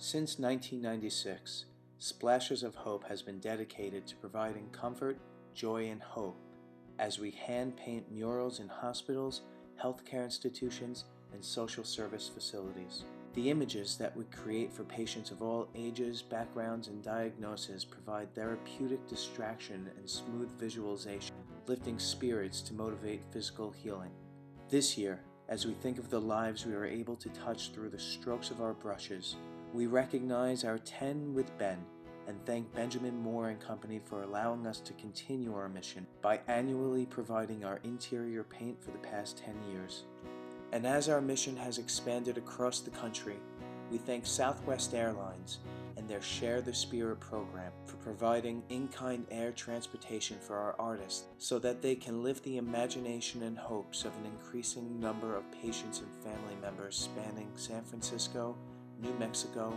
Since 1996, Splashes of Hope has been dedicated to providing comfort, joy, and hope as we hand paint murals in hospitals, healthcare institutions, and social service facilities. The images that we create for patients of all ages, backgrounds, and diagnoses provide therapeutic distraction and smooth visualization, lifting spirits to motivate physical healing. This year, as we think of the lives we are able to touch through the strokes of our brushes, we recognize our 10 with Ben and thank Benjamin Moore and Company for allowing us to continue our mission by annually providing our interior paint for the past 10 years. And as our mission has expanded across the country, we thank Southwest Airlines and their Share the Spirit program for providing in-kind air transportation for our artists so that they can live the imagination and hopes of an increasing number of patients and family members spanning San Francisco, New Mexico,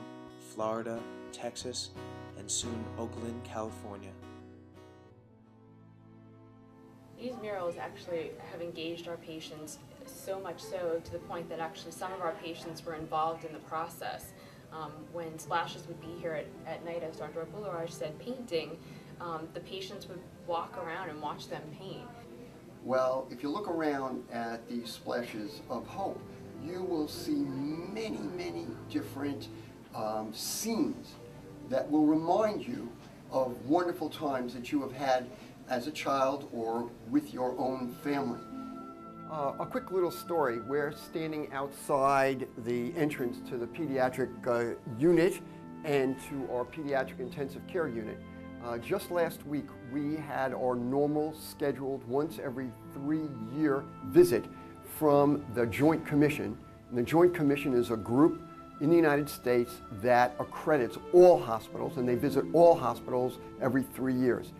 Florida, Texas, and soon Oakland, California. These murals actually have engaged our patients so much so to the point that actually some of our patients were involved in the process. When Splashes would be here at night, as Dr. Boulorage said, painting, the patients would walk around and watch them paint. Well, if you look around at these Splashes of Hope, you will see many, many different scenes that will remind you of wonderful times that you have had as a child or with your own family. A quick little story. We're standing outside the entrance to the pediatric unit and to our pediatric intensive care unit. Just last week, we had our normal scheduled once every 3-year visit from the Joint Commission. And the Joint Commission is a group in the United States that accredits all hospitals, and they visit all hospitals every 3 years.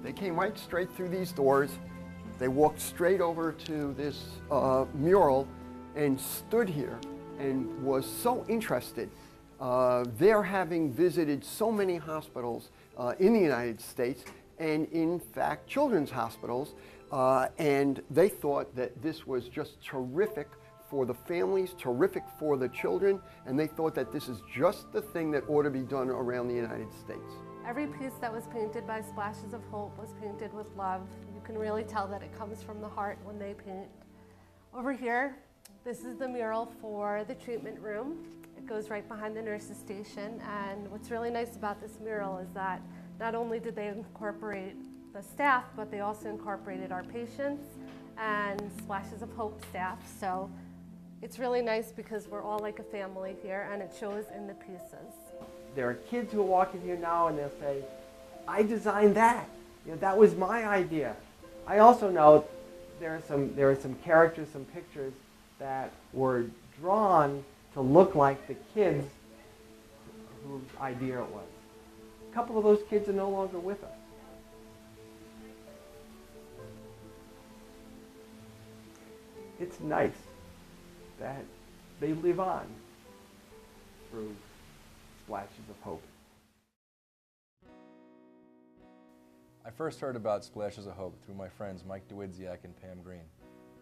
They came right straight through these doors. They walked straight over to this mural and stood here and was so interested. They're having visited so many hospitals in the United States and in fact children's hospitals, and they thought that this was just terrific for the families, terrific for the children, and they thought that this is just the thing that ought to be done around the United States. Every piece that was painted by Splashes of Hope was painted with love. You can really tell that it comes from the heart when they paint. Over here, this is the mural for the treatment room. It goes right behind the nurse's station, and what's really nice about this mural is that not only did they incorporate the staff, but they also incorporated our patients and Splashes of Hope staff. So it's really nice because we're all like a family here, and it shows in the pieces. There are kids who will walk in here now and they'll say, I designed that. You know, that was my idea. I also know there are some characters, some pictures that were drawn to look like the kids whose idea it was. A couple of those kids are no longer with us. It's nice that they live on through Splashes of Hope. I first heard about Splashes of Hope through my friends Mike DeWidziak and Pam Green.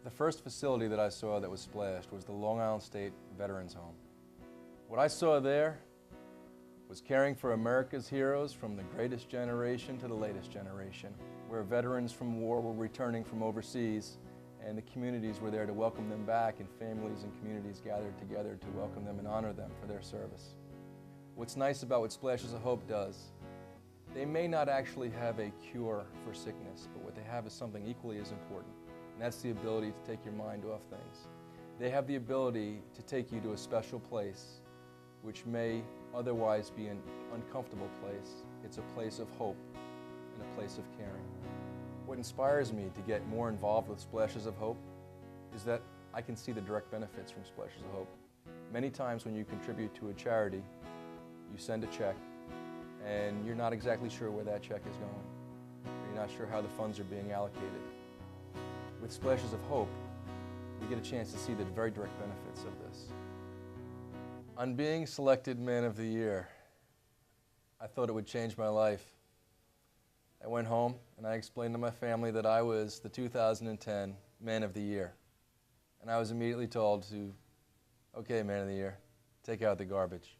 The first facility that I saw that was splashed was the Long Island State Veterans Home. What I saw there was caring for America's heroes from the greatest generation to the latest generation, where veterans from war were returning from overseas, and the communities were there to welcome them back, and families and communities gathered together to welcome them and honor them for their service. What's nice about what Splashes of Hope does, they may not actually have a cure for sickness, but what they have is something equally as important, and that's the ability to take your mind off things. They have the ability to take you to a special place, which may otherwise be an uncomfortable place. It's a place of hope and a place of caring. What inspires me to get more involved with Splashes of Hope is that I can see the direct benefits from Splashes of Hope. Many times when you contribute to a charity, you send a check and you're not exactly sure where that check is going. You're not sure how the funds are being allocated. With Splashes of Hope, we get a chance to see the very direct benefits of this. On being selected Man of the Year, I thought it would change my life. I went home and I explained to my family that I was the 2010 Man of the Year. And I was immediately told to, okay, Man of the Year, take out the garbage.